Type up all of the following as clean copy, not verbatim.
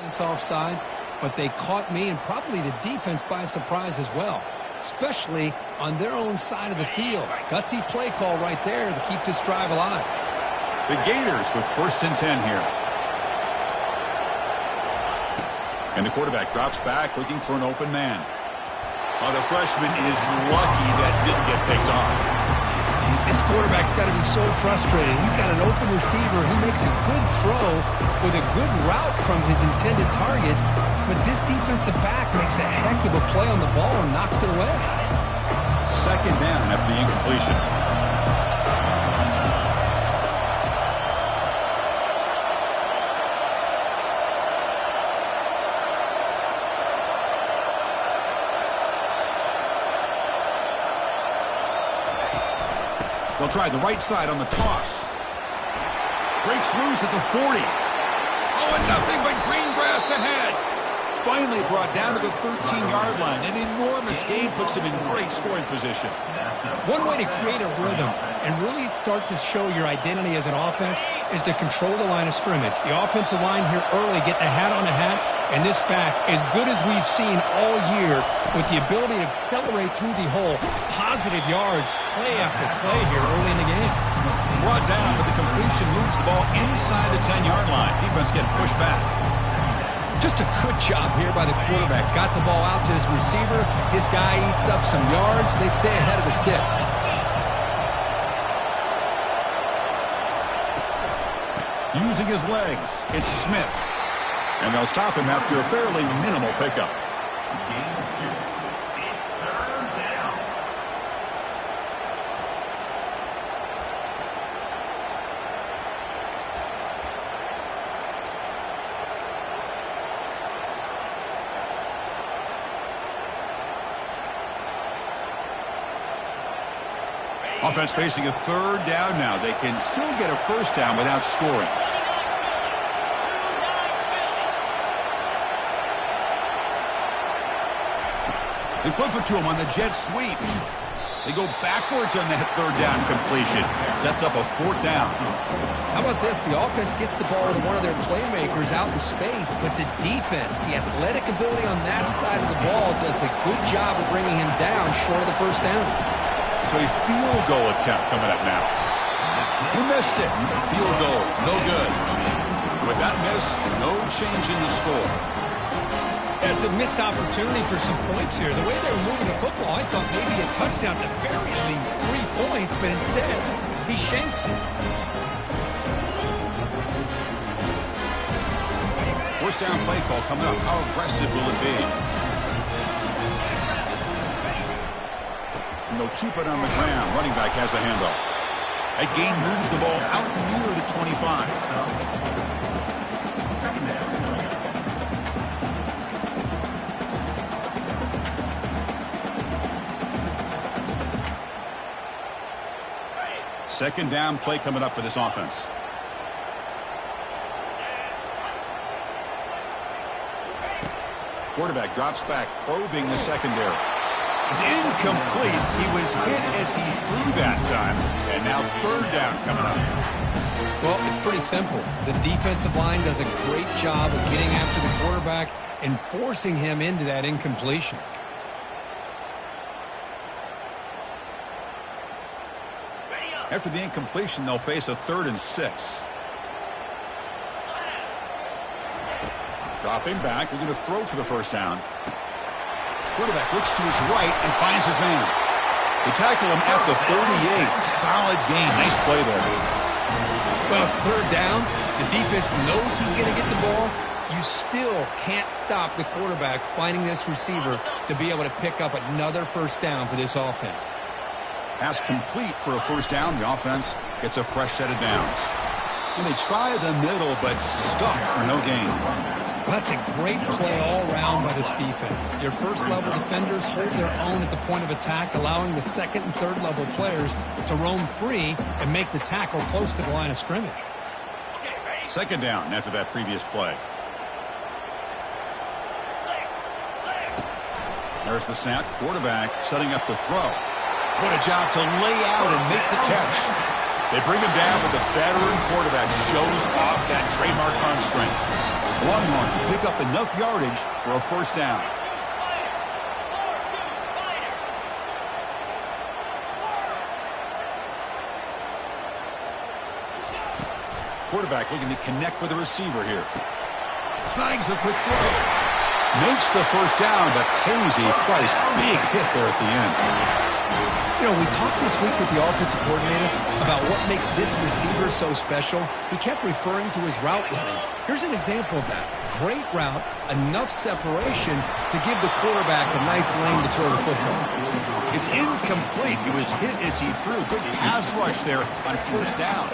It's offsides, but they caught me and probably the defense by surprise as well, especially on their own side of the field. Gutsy play call right there to keep this drive alive. The Gators with 1st and 10 here. And the quarterback drops back looking for an open man. Oh, the freshman is lucky that didn't get picked off. This quarterback's got to be so frustrated. He's got an open receiver. He makes a good throw with a good route from his intended target, but this defensive back makes a heck of a play on the ball and knocks it away. 2nd down after the incompletion. They'll try the right side on the toss. Breaks loose at the 40. Oh, and nothing but green grass ahead. Finally brought down to the 13-yard line. An enormous gain puts him in great scoring position. One way to create a rhythm and really start to show your identity as an offense is to control the line of scrimmage. The offensive line here early, get the hat on the hat, and this back, as good as we've seen all year, with the ability to accelerate through the hole, positive yards, play after play here early in the game. Brought down, but the completion moves the ball inside the 10-yard line. Defense getting pushed back. Just a good job here by the quarterback. Got the ball out to his receiver. His guy eats up some yards. They stay ahead of the sticks. Using his legs, it's Smith. And they'll stop him after a fairly minimal pickup. Offense facing a 3rd down now. They can still get a 1st down without scoring. They flip it to him on the jet sweep. They go backwards on that 3rd down completion. Sets up a 4th down. How about this? The offense gets the ball to one of their playmakers out in space, but the defense, the athletic ability on that side of the ball does a good job of bringing him down short of the 1st down. So a field goal attempt coming up now. He missed it. Field goal, no good. With that miss, no change in the score. Yeah, it's a missed opportunity for some points here. The way they were moving the football, I thought maybe a touchdown to very least 3 points, but instead, he shanks it. 1st down play call coming up. How aggressive will it be? And they'll keep it on the ground. Running back has the handoff. That gain moves the ball out near the 25. Second down play coming up for this offense. Quarterback drops back, probing the secondary. It's incomplete. He was hit as he threw that time. And now 3rd down coming up. Well, it's pretty simple. The defensive line does a great job of getting after the quarterback and forcing him into that incompletion. After the incompletion, they'll face a 3rd and 6. Dropping back, looking to throw for the 1st down. Quarterback looks to his right and finds his man. They tackle him at the 38. Solid gain. Nice play there. Well, it's 3rd down. The defense knows he's going to get the ball. You still can't stop the quarterback finding this receiver to be able to pick up another 1st down for this offense. Pass complete for a 1st down. The offense gets a fresh set of downs. And they try the middle, but stuck for no gain. Well, that's a great play all around by this defense. Your 1st-level defenders hold their own at the point of attack, allowing the 2nd and 3rd-level players to roam free and make the tackle close to the line of scrimmage. 2nd down after that previous play. There's the snap. Quarterback setting up the throw. What a job to lay out and make the catch. They bring him down, but the veteran quarterback shows off that trademark arm strength. Longhorns pick up enough yardage for a first down. Quarterback looking to connect with the receiver here. Snags a quick throw. Makes the first down, but pays a price. Big hit there at the end. You know, we talked this week with the offensive coordinator about what makes this receiver so special. He kept referring to his route running. Here's an example of that. Great route, enough separation to give the quarterback a nice lane to throw the football. It's incomplete. He was hit as he threw. Good pass rush there on first down.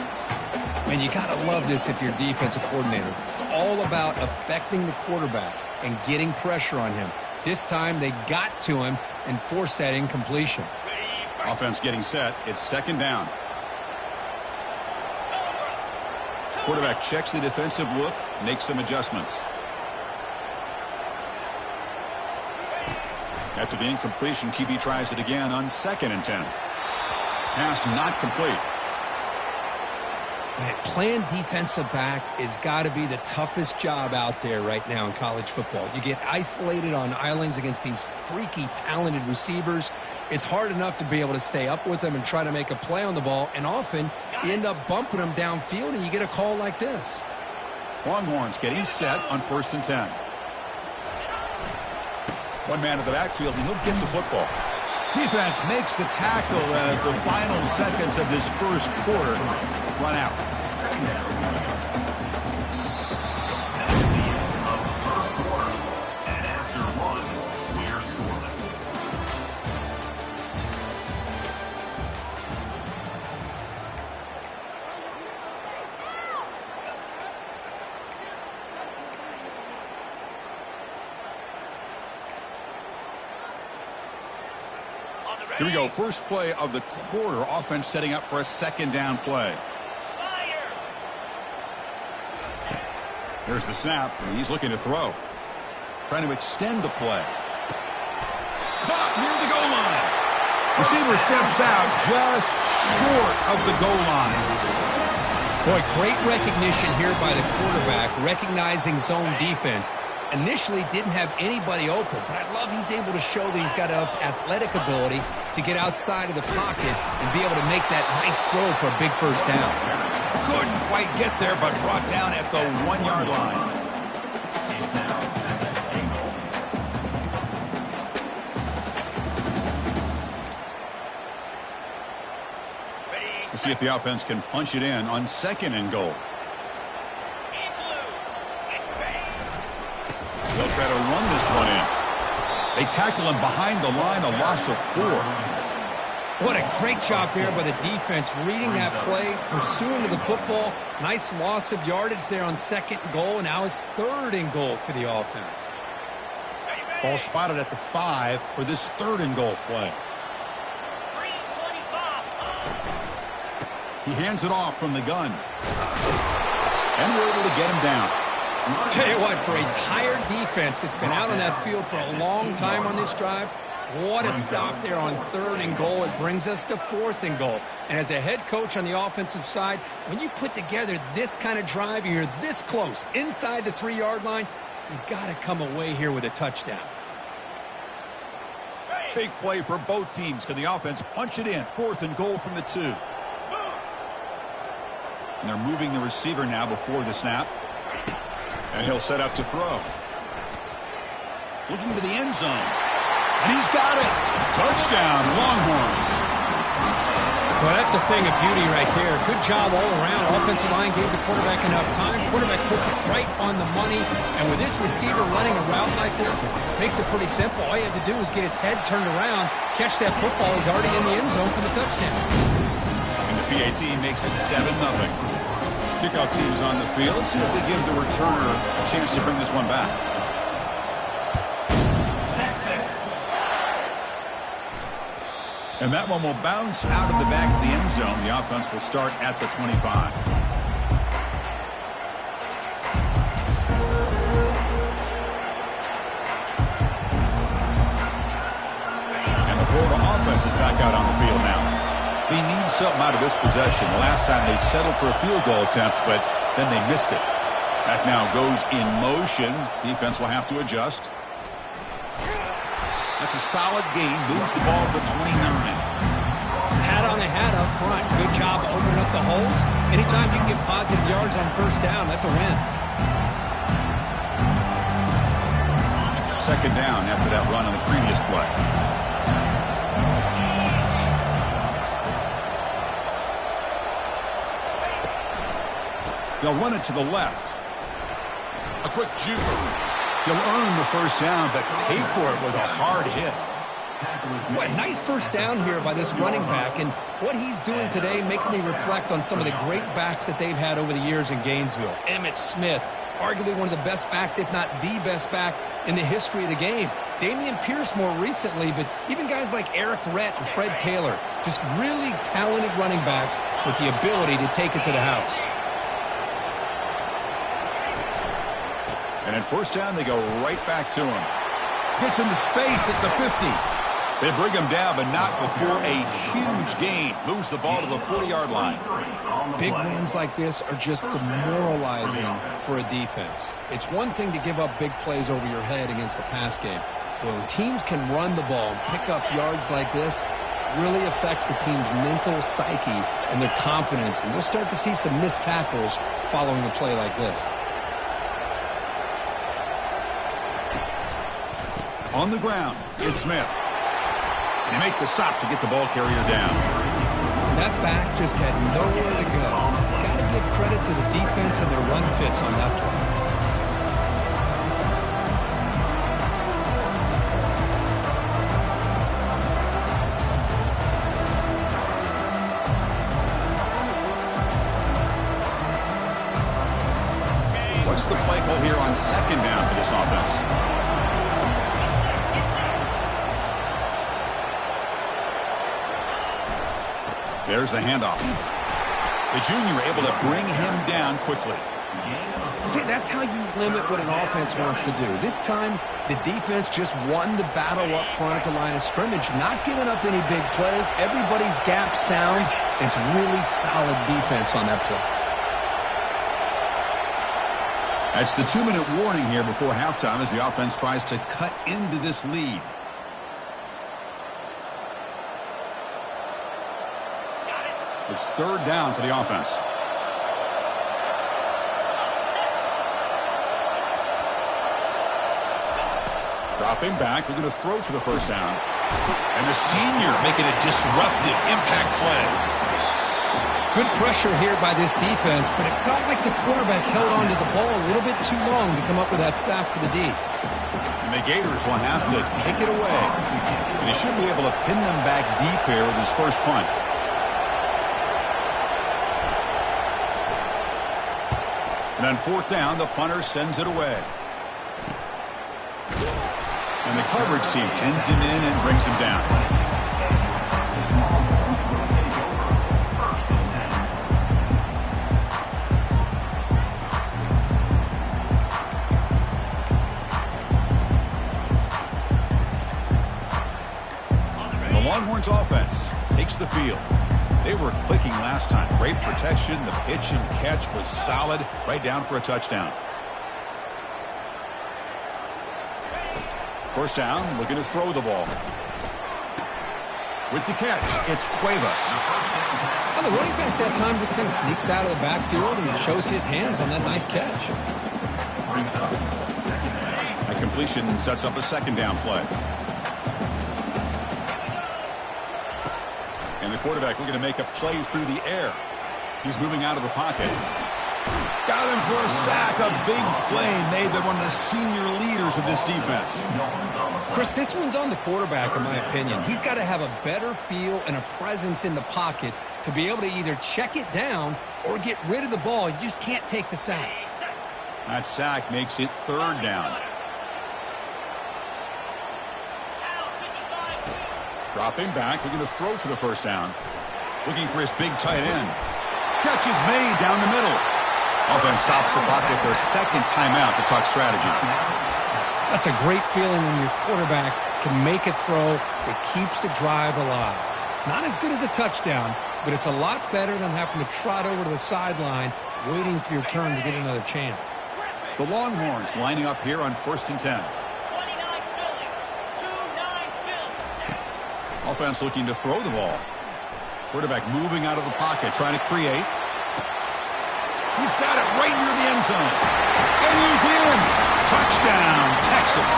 And you got to love this if you're a defensive coordinator. It's all about affecting the quarterback and getting pressure on him. This time they got to him and forced that incompletion. Offense getting set. It's second down. Quarterback checks the defensive look, makes some adjustments. After the incompletion, QB tries it again on 2nd and 10. Pass not complete. Man, playing defensive back has got to be the toughest job out there right now in college football. You get isolated on islands against these freaky, talented receivers. It's hard enough to be able to stay up with them and try to make a play on the ball, and often you end up bumping them downfield, and you get a call like this. Longhorns getting set on 1st and 10. One man in the backfield, and he'll get the football. Defense makes the tackle as the final seconds of this first quarter run out. Here we go. First play of the quarter. Offense setting up for a second down play. There's the snap. And he's looking to throw. Trying to extend the play. Caught near the goal line. Receiver steps out just short of the goal line. Boy, great recognition here by the quarterback, recognizing zone defense. Initially didn't have anybody open, but I love he's able to show that he's got enough athletic ability to get outside of the pocket and be able to make that nice throw for a big first down. Couldn't quite get there, but brought down at the 1-yard line. Let's see if the offense can punch it in on 2nd and goal. They'll try to run this one in. They tackle him behind the line, a loss of 4. What a great job there by the defense, reading that play, pursuing to the football. Nice loss of yardage there on 2nd and goal, and now it's 3rd and goal for the offense. Ball spotted at the 5 for this 3rd and goal play. He hands it off from the gun. And we're able to get him down. Tell you what, for a tired defense that's been out on that field for a long time on this drive, what a stop there on 3rd and goal. It brings us to 4th and goal. And as a head coach on the offensive side, when you put together this kind of drive, you're this close, inside the 3-yard line, you got to come away here with a touchdown. Big play for both teams. Can the offense punch it in? 4th and goal from the 2. And they're moving the receiver now before the snap. And he'll set up to throw. Looking to the end zone. And he's got it. Touchdown, Longhorns. Well, that's a thing of beauty right there. Good job all around. Offensive line gave the quarterback enough time. Quarterback puts it right on the money. And with this receiver running a route like this, makes it pretty simple. All you have to do is get his head turned around, catch that football. He's already in the end zone for the touchdown. And the PAT makes it 7-0. Kickoff team is on the field. Let's see if they give the returner a chance to bring this one back. And that one will bounce out of the back of the end zone. The offense will start at the 25. And the Florida offense is back out on the field now. They need something out of this possession. Last time they settled for a field goal attempt, but then they missed it. That now goes in motion. Defense will have to adjust. That's a solid gain. Moves the ball to the 29. Hat on a hat up front. Good job opening up the holes. Anytime you can get positive yards on first down, that's a win. Second down after that run on the previous play. They'll run it to the left. A quick juke. He'll earn the first down, but pay for it with a hard hit. What a nice first down here by this running back, and what he's doing today makes me reflect on some of the great backs that they've had over the years in Gainesville. Emmitt Smith, arguably one of the best backs, if not the best back in the history of the game. Dameon Pierce more recently, but even guys like Eric Rhett and Fred Taylor, just really talented running backs with the ability to take it to the house. And at first down, they go right back to him. Gets into space at the 50. They bring him down, but not before a huge gain. Moves the ball to the 40-yard line. Big runs like this are just demoralizing for a defense. It's one thing to give up big plays over your head against the pass game. But when teams can run the ball and pick up yards like this, it really affects the team's mental psyche and their confidence. And you'll start to see some missed tackles following a play like this. On the ground, it's Smith. And they make the stop to get the ball carrier down. That back just had nowhere to go. Got to give credit to the defense and their run fits on that play. What's the play call here on second down for this offense? There's the handoff. The junior able to bring him down quickly. See, that's how you limit what an offense wants to do. This time, the defense just won the battle up front at the line of scrimmage, not giving up any big plays. Everybody's gap sound. It's really solid defense on that play. That's the 2-minute warning here before halftime as the offense tries to cut into this lead. It's third down for the offense. Dropping back, looking to throw for the first down. And the senior making a disruptive impact play. Good pressure here by this defense, but it felt like the quarterback held onto the ball a little bit too long to come up with that sack for the D. And the Gators will have to kick it away. And he should be able to pin them back deep here with his first punt. And on fourth down, the punter sends it away. And the coverage team pins him in and brings him down. The Longhorns offense takes the field. They were clicking last time. Great protection. The pitch and catch was solid. Right down for a touchdown. First down, looking to throw the ball. With the catch, it's Cuevas. Well, the running back that time just kind of sneaks out of the backfield and shows his hands on that nice catch. A completion sets up a second down play. And the quarterback looking to make a play through the air. He's moving out of the pocket. Got him for a sack. A big play made by one of the senior leaders of this defense. Chris, this one's on the quarterback, in my opinion. He's got to have a better feel and a presence in the pocket to be able to either check it down or get rid of the ball. You just can't take the sack. That sack makes it third down. Dropping back, looking to throw for the first down. Looking for his big tight end. Catch is made down the middle. Offense stops the clock with their second timeout to talk strategy. That's a great feeling when your quarterback can make a throw that keeps the drive alive. Not as good as a touchdown, but it's a lot better than having to trot over to the sideline waiting for your turn to get another chance. The Longhorns lining up here on 1st and 10. Offense looking to throw the ball. Quarterback moving out of the pocket, trying to create. He's got it right near the end zone. And he's in. Touchdown, Texas.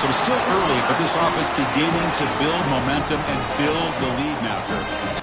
So it's still early, but this offense beginning to build momentum and build the lead now, Kirk.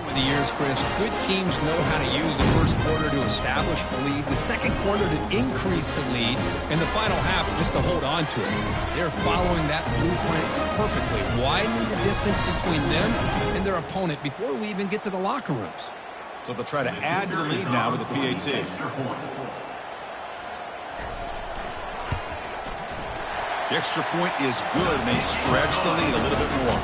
Over the years, Chris, good teams know how to use the first quarter to establish the lead, the second quarter to increase the lead, and the final half just to hold on to it. They're following that blueprint perfectly, widening the distance between them and their opponent before we even get to the locker rooms. So they'll try to add to the lead now with the PAT. The extra point is good, and they stretch the lead a little bit more.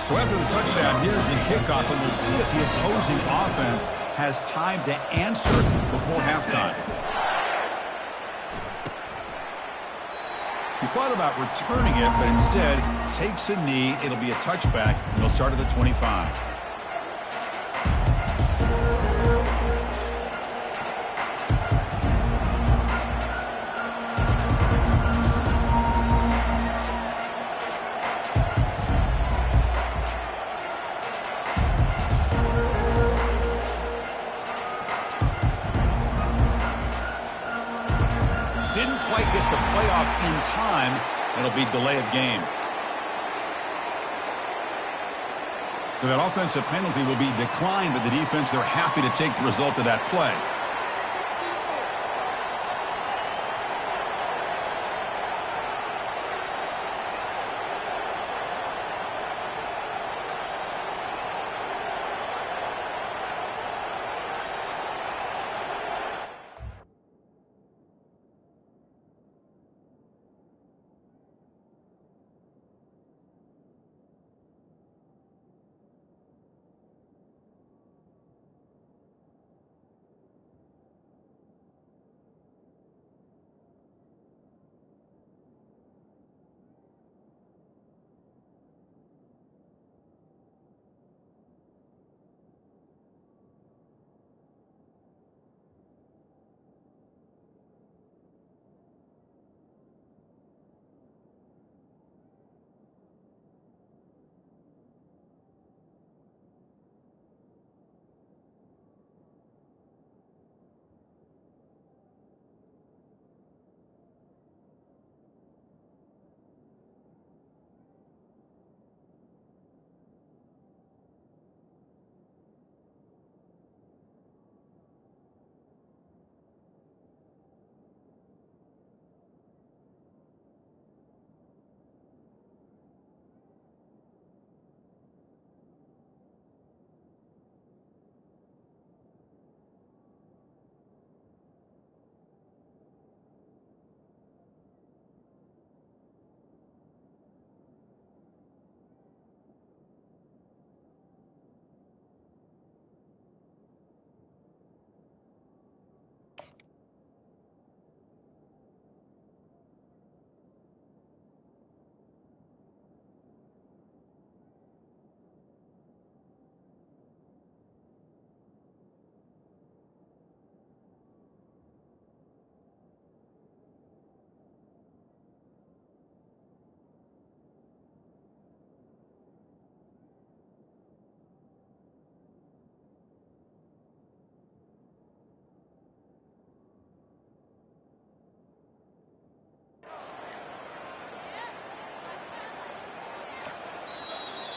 So after the touchdown, here's the kickoff, and we'll see if the opposing offense has time to answer before halftime. He thought about returning it, but instead takes a knee. It'll be a touchback, and they'll start at the 25. Didn't quite get the playoff in time. It'll be delay of game. So that offensive penalty will be declined, but the defense, they're happy to take the result of that play.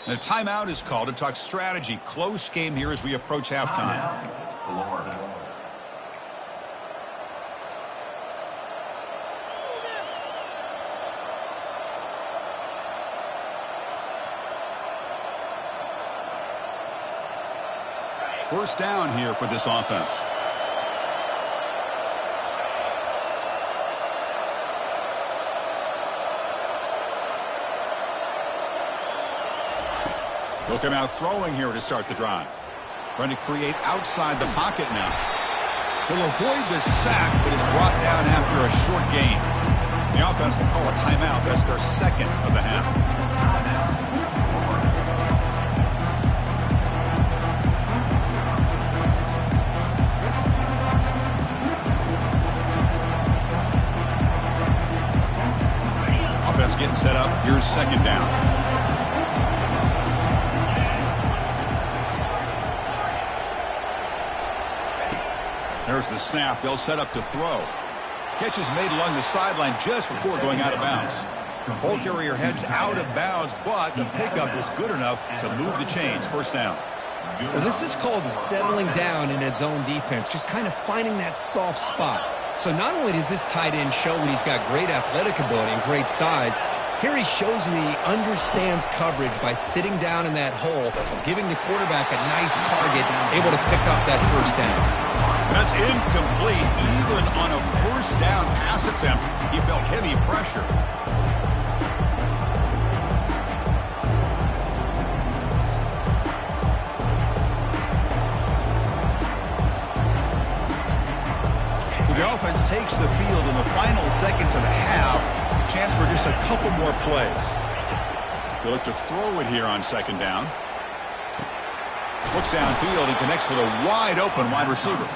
The timeout is called to talk strategy. Close game here as we approach halftime. First down here for this offense. They'll come out throwing here to start the drive. Trying to create outside the pocket now. He'll avoid the sack, but is brought down after a short gain. The offense will call a timeout. That's their second of the half. Offense getting set up. Here's second down. There's the snap. They'll set up to throw. Catch is made along the sideline just before going out of bounds. Ball carrier heads out of bounds, but the pickup was good enough to move the chains. First down. Well, this is called settling down in his own defense, just kind of finding that soft spot. So not only does this tight end show that he's got great athletic ability and great size, here he shows that he understands coverage by sitting down in that hole, giving the quarterback a nice target, able to pick up that first down. That's incomplete. Even on a first down pass attempt, he felt heavy pressure. So the offense takes the field in the final seconds of the half. Chance for just a couple more plays. They look to throw it here on second down. Looks downfield and connects with a wide-open wide receiver.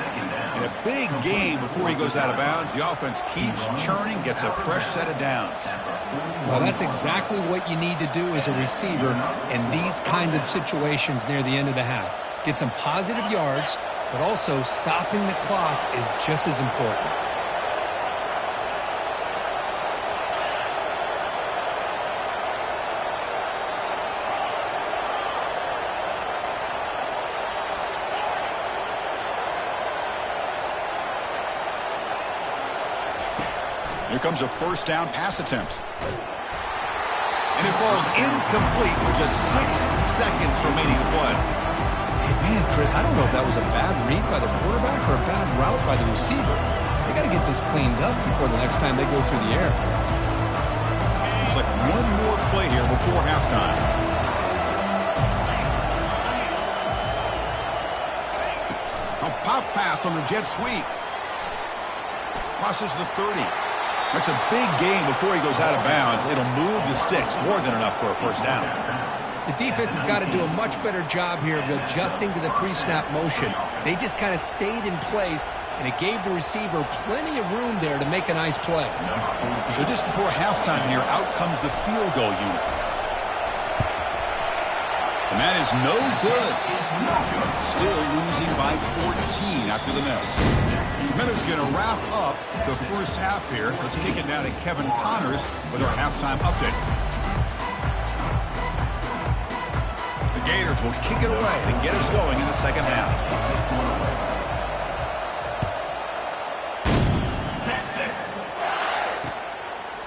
In a big game before he goes out of bounds, the offense keeps churning, gets a fresh set of downs. Well, that's exactly what you need to do as a receiver in these kind of situations near the end of the half. Get some positive yards, but also stopping the clock is just as important. Here comes a first down pass attempt. And it falls incomplete with just 6 seconds remaining to play. Man, Chris, I don't know if that was a bad read by the quarterback or a bad route by the receiver. They got to get this cleaned up before the next time they go through the air. Looks like one more play here before halftime. A pop pass on the jet sweep. Crosses the 30. That's a big gain before he goes out of bounds. It'll move the sticks, more than enough for a first down. The defense has got to do a much better job here of adjusting to the pre-snap motion. They just kind of stayed in place, and it gave the receiver plenty of room there to make a nice play. So just before halftime here, out comes the field goal unit. And that is no good. Still losing by 14 after the miss. Miller's going to wrap up the first half here. Let's kick it now to Kevin Connors with our halftime update. The Gators will kick it away to get us going in the second half.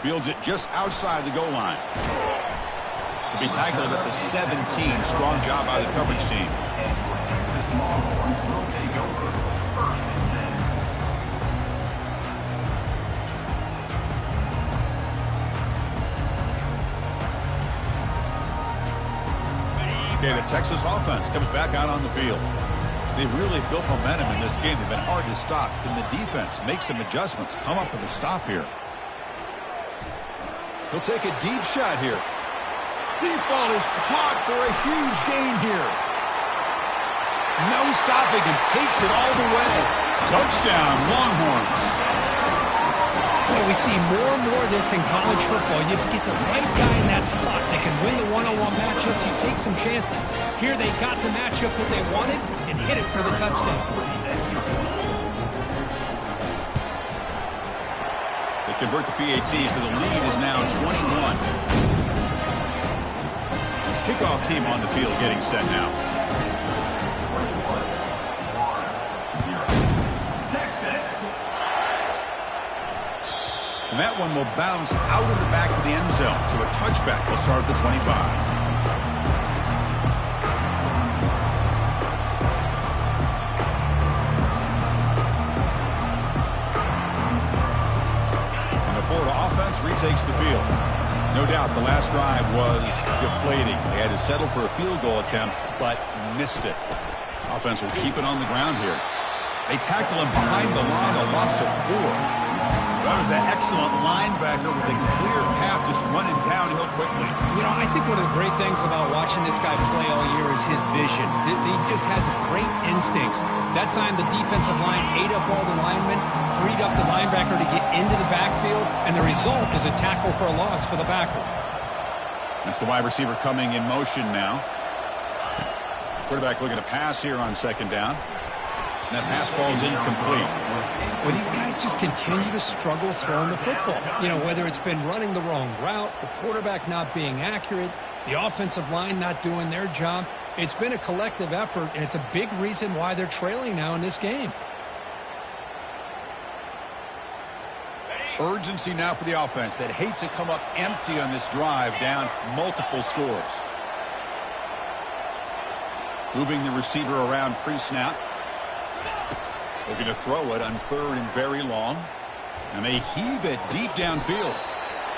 Fields it just outside the goal line. To be tackled at the 17. Strong job by the coverage team. Okay, the Texas offense comes back out on the field. They've really built momentum in this game. They've been hard to stop. Can the defense make some adjustments? Come up with a stop here. He'll take a deep shot here. Deep ball is caught for a huge gain here. No stopping and takes it all the way. Touchdown, Longhorns. Boy, we see more and more of this in college football. You get the right guy in that slot that can win the one-on-one matchups. You take some chances. Here they got the matchup that they wanted and hit it for the touchdown. They convert the PAT, so the lead is now 21. Kickoff kickoff team on the field getting set now. And that one will bounce out of the back of the end zone. So a touchback will start at the 25. And the Florida offense retakes the field. No doubt the last drive was deflating. They had to settle for a field goal attempt, but missed it. Offense will keep it on the ground here. They tackle him behind the line, a loss of 4. That was that excellent linebacker with a clear path just running downhill quickly. You know, I think one of the great things about watching this guy play all year is his vision. He just has great instincts. That time the defensive line ate up all the linemen, freed up the linebacker to get into the backfield, and the result is a tackle for a loss for the backer. That's the wide receiver coming in motion now. Quarterback looking to pass here on second down. And that pass falls incomplete. Well, these guys just continue to struggle throwing the football. You know, whether it's been running the wrong route, the quarterback not being accurate, the offensive line not doing their job. It's been a collective effort, and it's a big reason why they're trailing now in this game. Urgency now for the offense that hate to come up empty on this drive, down multiple scores. Moving the receiver around pre-snap. Looking to throw it on third and very long. And they heave it deep downfield.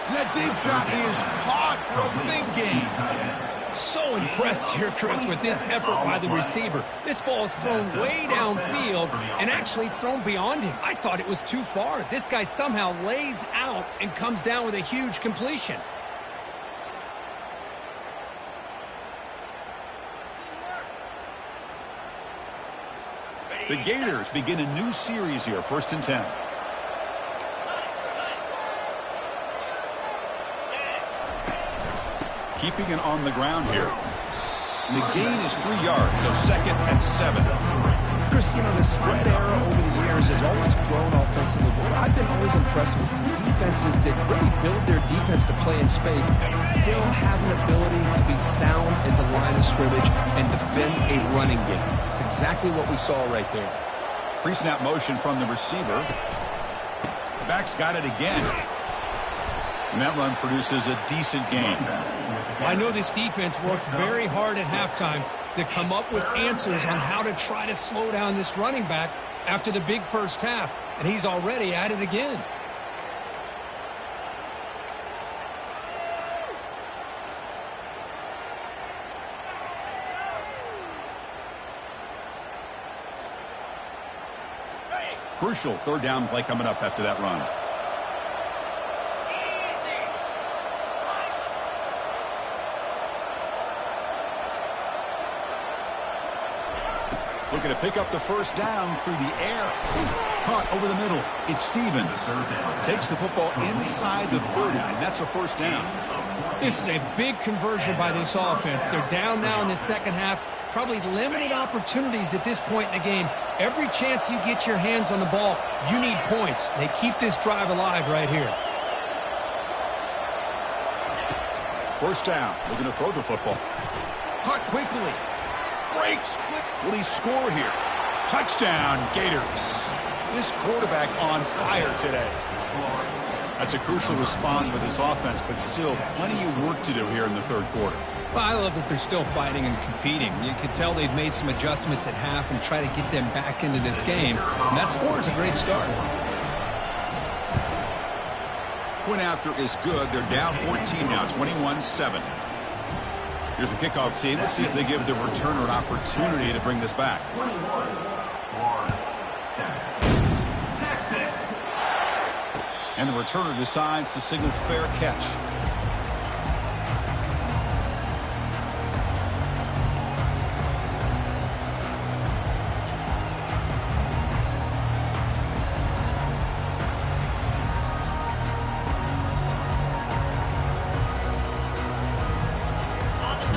And that deep shot is caught for a big gain. So impressed here, Chris, with this effort by the receiver. This ball is thrown way downfield, and actually it's thrown beyond him. I thought it was too far. This guy somehow lays out and comes down with a huge completion. The Gators begin a new series here, 1st and 10. Keeping it on the ground here. And the gain is 3 yards, so 2nd and 7. Chris, you know, the spread era over the years has always grown offensively, but I've been always impressed with defenses that really build their defense to play in space, still have an ability to be sound at the line of scrimmage and defend a running game. It's exactly what we saw right there. Pre-snap motion from the receiver. The back's got it again. And that run produces a decent gain. I know this defense worked very hard at halftime to come up with answers on how to try to slow down this running back after the big first half, and he's already at it again. Crucial 3rd down play coming up after that run. Looking to pick up the 1st down through the air. Caught over the middle. It's Stevens. Takes the football inside the 30, and that's a 1st down. This is a big conversion by this offense. They're down now in the second half. Probably limited opportunities at this point in the game. Every chance you get your hands on the ball, you need points. They keep this drive alive right here. 1st down. Looking to throw the football. Caught quickly. Breaks. Will he score here? Touchdown, Gators. This quarterback on fire today. That's a crucial response with this offense, but still plenty of work to do here in the 3rd quarter. Well, I love that they're still fighting and competing. You can tell they've made some adjustments at half and try to get them back into this game. And that score is a great start. Point after is good. They're down 14 now, 21-7. Here's the kickoff team. Let's see if they give the returner an opportunity to bring this back. And the returner decides to signal fair catch.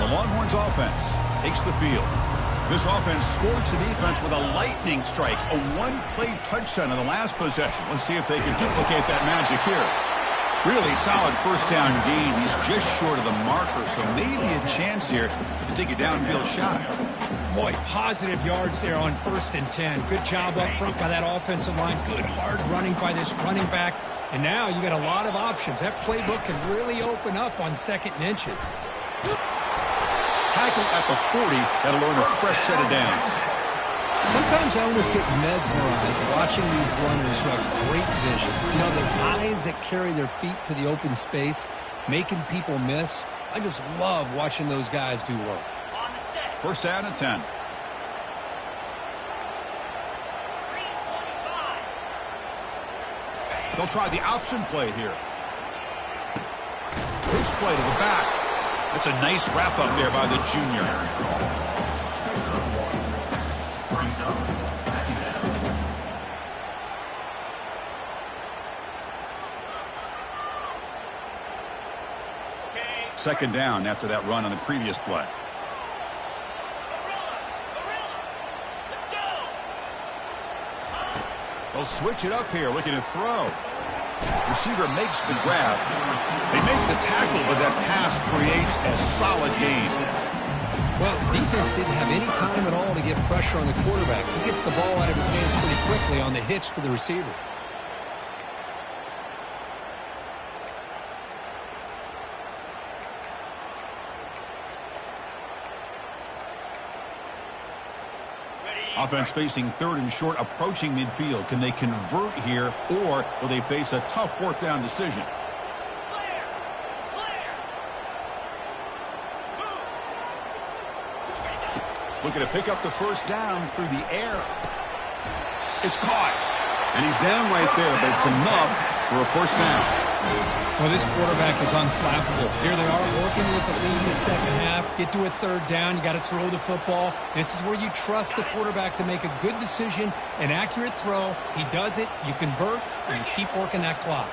Longhorns offense takes the field. This offense scorched the defense with a lightning strike, a one-play touchdown in the last possession. Let's see if they can duplicate that magic here. Really solid first down gain. He's just short of the marker, so maybe a chance here to take a downfield shot. Boy, positive yards there on 1st and 10. Good job up front by that offensive line. Good hard running by this running back. And now you got a lot of options. That playbook can really open up on 2nd and inches. Tackle at the 40. That'll earn a fresh set of downs. Sometimes I almost get mesmerized watching these runners who have great vision. You know, the eyes that carry their feet to the open space, making people miss. I just love watching those guys do work. First down and 10. They'll try the option play here. Pitch play to the back. That's a nice wrap up there by the junior. Second down after that run on the previous play. They'll switch it up here, looking to throw. Receiver makes the grab. They make the tackle, but that pass creates a solid gain. Well, defense didn't have any time at all to get pressure on the quarterback. He gets the ball out of his hands pretty quickly on the hitch to the receiver. Offense facing 3rd and short, approaching midfield. Can they convert here, or will they face a tough 4th down decision? Looking to pick up the first down through the air. It's caught. And he's down right there, but it's enough for a first down. Well, this quarterback is unflappable. Here they are working with the lead in the 2nd half. Get to a 3rd down. You got to throw the football. This is where you trust the quarterback to make a good decision, an accurate throw. He does it, you convert, and you keep working that clock.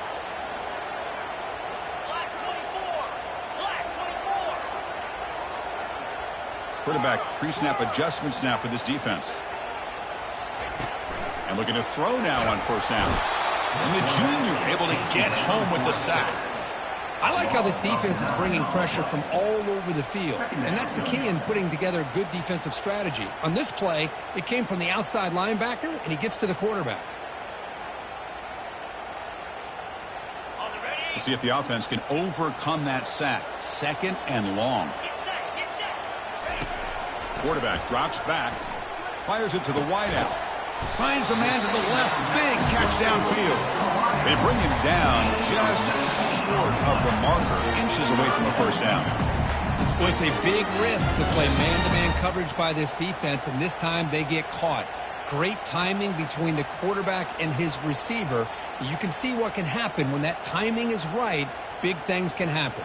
Quarterback pre-snap adjustments now for this defense. And looking to throw now on first down. And the junior able to get home with the sack. I like how this defense is bringing pressure from all over the field. And that's the key in putting together a good defensive strategy. On this play, it came from the outside linebacker, and he gets to the quarterback. We'll see if the offense can overcome that sack. 2nd and long. Quarterback drops back. Fires it to the wideout. Finds a man to the left. Big catch downfield. They bring him down just short of the marker. Inches away from the first down. Well, it's a big risk to play man-to-man coverage by this defense, and this time they get caught. Great timing between the quarterback and his receiver. You can see what can happen when that timing is right. Big things can happen.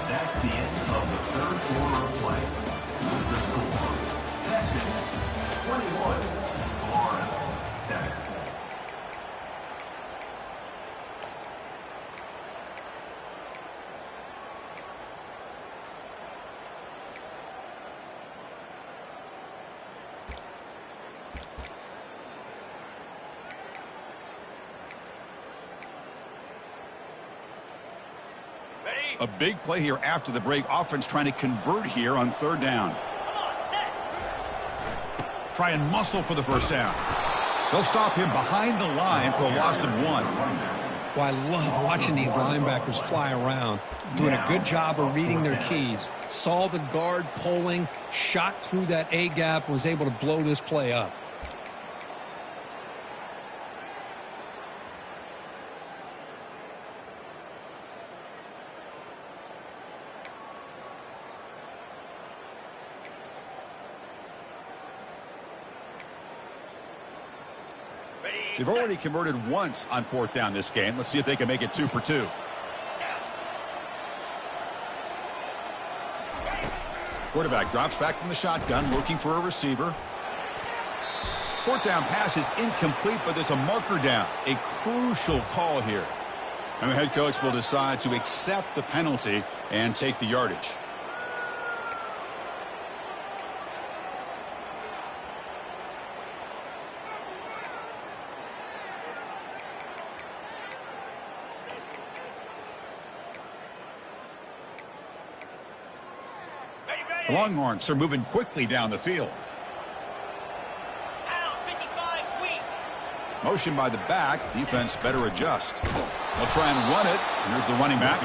That's the end of the 3rd quarter of play. The score, Texans 21, Florida 7. A big play here after the break. Offense trying to convert here on 3rd down. Try and muscle for the first down. They'll stop him behind the line for a loss of 1. Well, I love watching these linebackers fly around, doing a good job of reading their keys. Saw the guard pulling, shot through that A-gap, was able to blow this play up. They've already converted once on 4th down this game. Let's see if they can make it 2 for 2. Quarterback drops back from the shotgun, looking for a receiver. 4th down pass is incomplete, but there's a marker down. A crucial call here. And the head coach will decide to accept the penalty and take the yardage. The Longhorns are moving quickly down the field. Motion by the back. Defense better adjust. They'll try and run it. Here's the running back.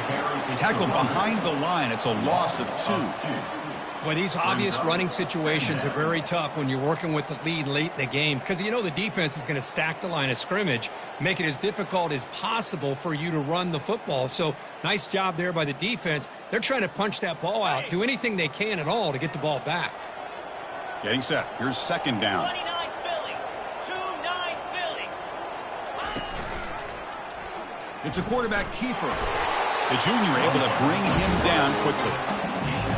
Tackled behind the line. It's a loss of 2. Boy, these obvious running situations are very tough when you're working with the lead late in the game because you know the defense is going to stack the line of scrimmage, make it as difficult as possible for you to run the football. So nice job there by the defense. They're trying to punch that ball out, do anything they can at all to get the ball back. Getting set. Here's second down. It's a quarterback keeper. The junior able to bring him down quickly.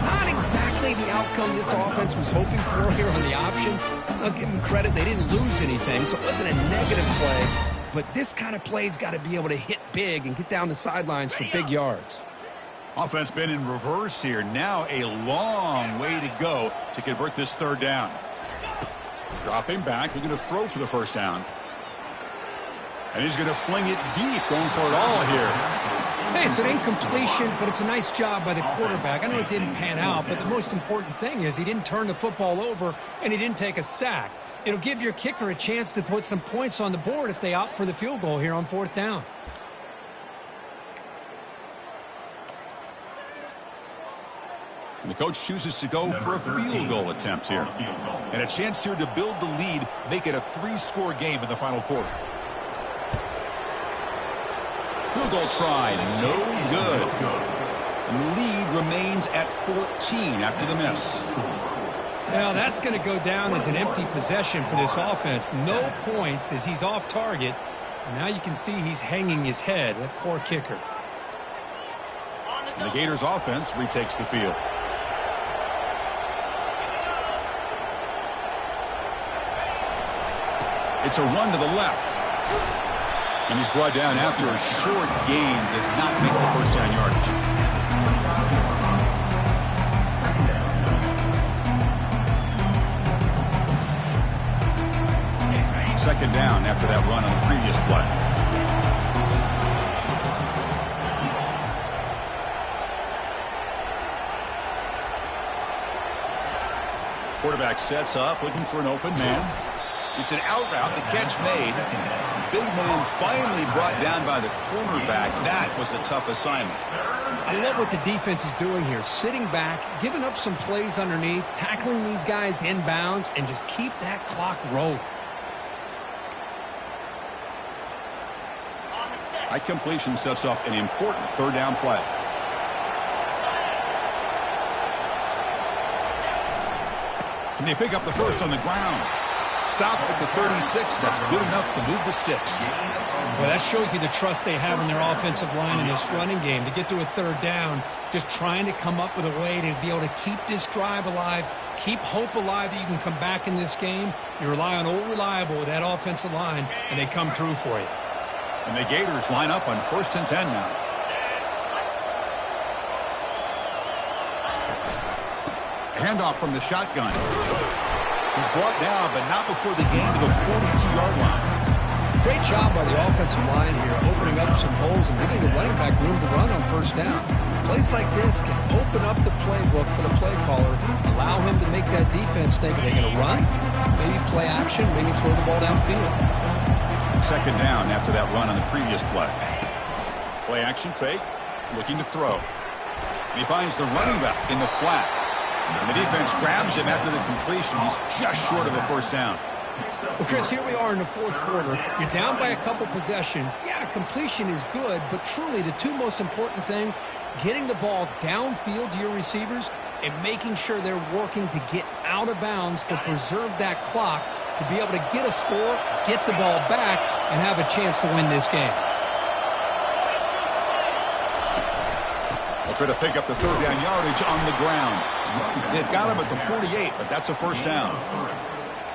Not exactly the outcome this offense was hoping for here on the option. I'll give them credit. They didn't lose anything, so it wasn't a negative play. But this kind of play's got to be able to hit big and get down the sidelines for big yards. Offense been in reverse here. Now a long way to go to convert this third down. Dropping back. Looking to throw for the first down. And he's going to fling it deep, going for it all here. Hey, it's an incompletion, but it's a nice job by the quarterback. I know it didn't pan out, but the most important thing is he didn't turn the football over and he didn't take a sack. It'll give your kicker a chance to put some points on the board if they opt for the field goal here on fourth down. And the coach chooses to go for a field goal attempt here. And a chance here to build the lead, make it a 3-score game in the final quarter. Field goal tried, no good. And the lead remains at 14 after the miss. Now that's going to go down as an empty possession for this offense. No points as he's off target. And now you can see he's hanging his head. That poor kicker. And the Gators offense retakes the field. It's a run to the left. And he's brought down after a short gain. Does not make the first down yardage. Second down after that run on the previous play. Quarterback sets up, looking for an open man. It's an out route. The catch made. Big man finally brought down by the cornerback. That was a tough assignment. I love what the defense is doing here. Sitting back, giving up some plays underneath, tackling these guys inbounds, and just keep that clock rolling. High completion sets up an important third down play. Can they pick up the first on the ground? Stopped at the 36. That's good enough to move the sticks. Well, that shows you the trust they have in their offensive line in this running game. To get to a third down, just trying to come up with a way to be able to keep this drive alive, keep hope alive that you can come back in this game. You rely on Old Reliable with that offensive line, and they come through for you. And the Gators line up on 1st and 10 now. Handoff from the shotgun. He's brought down, but not before the gain to the 42-yard line. Great job by the offensive line here, opening up some holes and giving the running back room to run on first down. Plays like this can open up the playbook for the play caller, allow him to make that defense think, are they going to run? Maybe play action, maybe throw the ball downfield. Second down after that run on the previous play. Play action fake, looking to throw. And he finds the running back in the flat. And the defense grabs him after the completion. He's just short of a first down. Well, Chris, here we are in the fourth quarter. You're down by a couple possessions. Yeah, completion is good, but truly the two most important things, getting the ball downfield to your receivers and making sure they're working to get out of bounds to preserve that clock to be able to get a score, get the ball back, and have a chance to win this game. They'll try to pick up the third down yardage on the ground. They've got him at the 48, but that's a first down.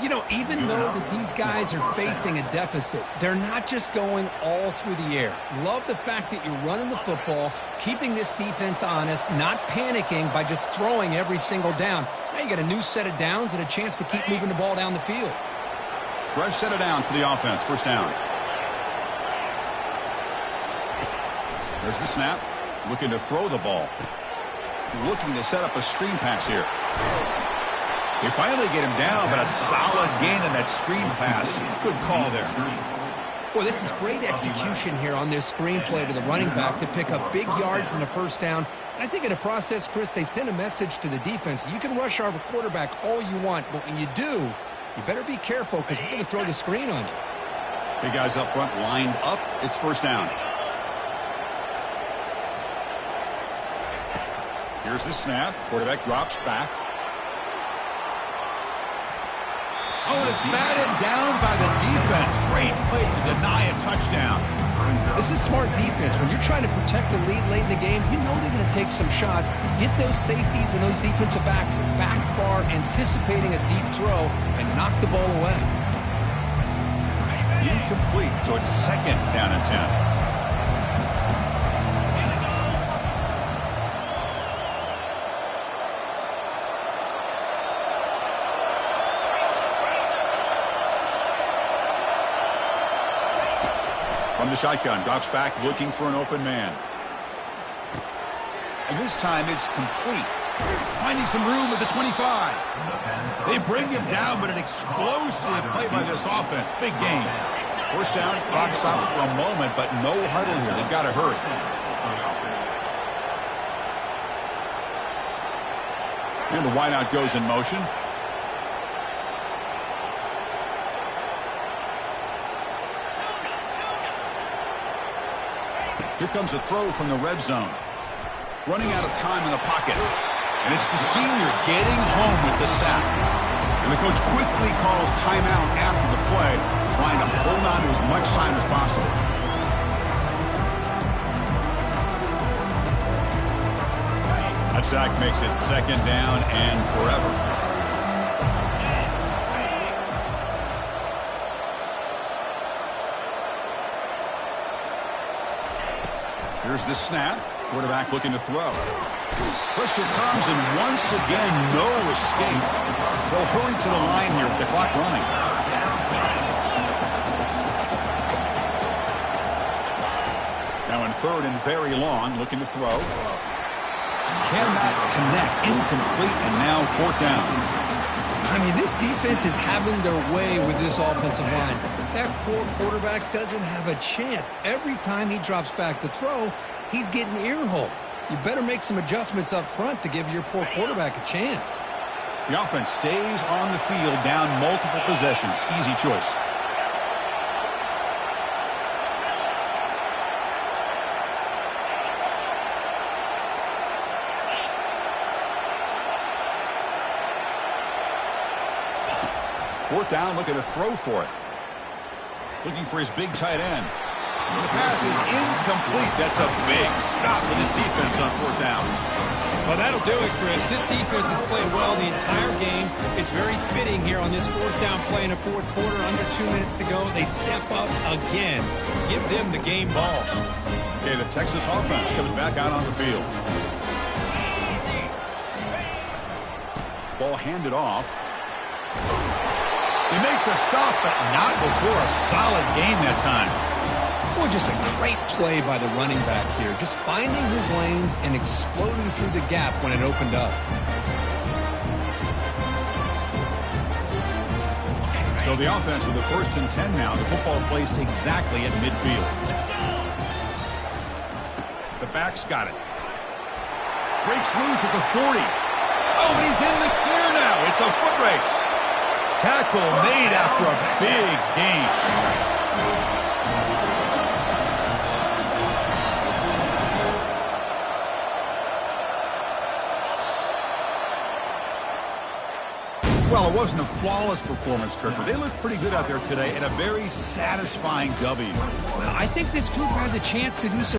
You know, even though that these guys are facing a deficit, they're not just going all through the air. Love the fact that you're running the football, keeping this defense honest, not panicking by just throwing every single down. Now you got a new set of downs and a chance to keep moving the ball down the field. Fresh set of downs for the offense. First down. There's the snap. Looking to throw the ball. looking to set up a screen pass here. They finally get him down, but a solid gain in that screen pass. Good call there. Well, this is great execution here on this screen play to the running back to pick up big yards in the first down. I think in the process, Chris, they send a message to the defense. You can rush our quarterback all you want, but when you do, you better be careful because we're going to throw the screen on you. Big guys up front lined up. It's first down. Here's the snap. Quarterback drops back. Oh, and it's batted down by the defense. Great play to deny a touchdown. This is smart defense. When you're trying to protect the lead late in the game, you know they're going to take some shots. Get those safeties and those defensive backs back far, anticipating a deep throw, and knock the ball away. Incomplete, so it's second down and 10. From the shotgun, drops back, looking for an open man. And this time it's complete. Finding some room at the 25. They bring him down, but an explosive play by this offense. Big game. First down, clock stops for a moment, but no huddle here. They've got to hurry. And the wideout goes in motion. Here comes a throw from the red zone. Running out of time in the pocket. And it's the senior getting home with the sack. And the coach quickly calls timeout after the play, trying to hold on to as much time as possible. That sack makes it second down and forever. Here's the snap. Quarterback looking to throw. Pressure comes, and once again, no escape. They'll hurry to the line here with the clock running. Now in third and very long, looking to throw. Cannot connect. Incomplete, and now fourth down. I mean, this defense is having their way with this offensive line. That poor quarterback doesn't have a chance. Every time he drops back to throw, he's getting earholed. You better make some adjustments up front to give your poor quarterback a chance. The offense stays on the field, down multiple possessions. Easy choice. Fourth down, looking to throw for it. Looking for his big tight end. And the pass is incomplete. That's a big stop for this defense on fourth down. Well, that'll do it, Chris. This defense has played well the entire game. It's very fitting here on this fourth down play in the fourth quarter. Under 2 minutes to go. They step up again. Give them the game ball. Okay, the Texas offense comes back out on the field. Ball handed off. They make the stop, but not before a solid gain that time. Well, just a great play by the running back here. Just finding his lanes and exploding through the gap when it opened up. So the offense with the 1st and 10 now. The football placed exactly at midfield. The back's got it. Breaks loose at the 40. Oh, and he's in the clear now. It's a foot race. Tackle made after a big gain. Well, it wasn't a flawless performance, Kirk, but they looked pretty good out there today and a very satisfying W. Well, I think this group has a chance to do some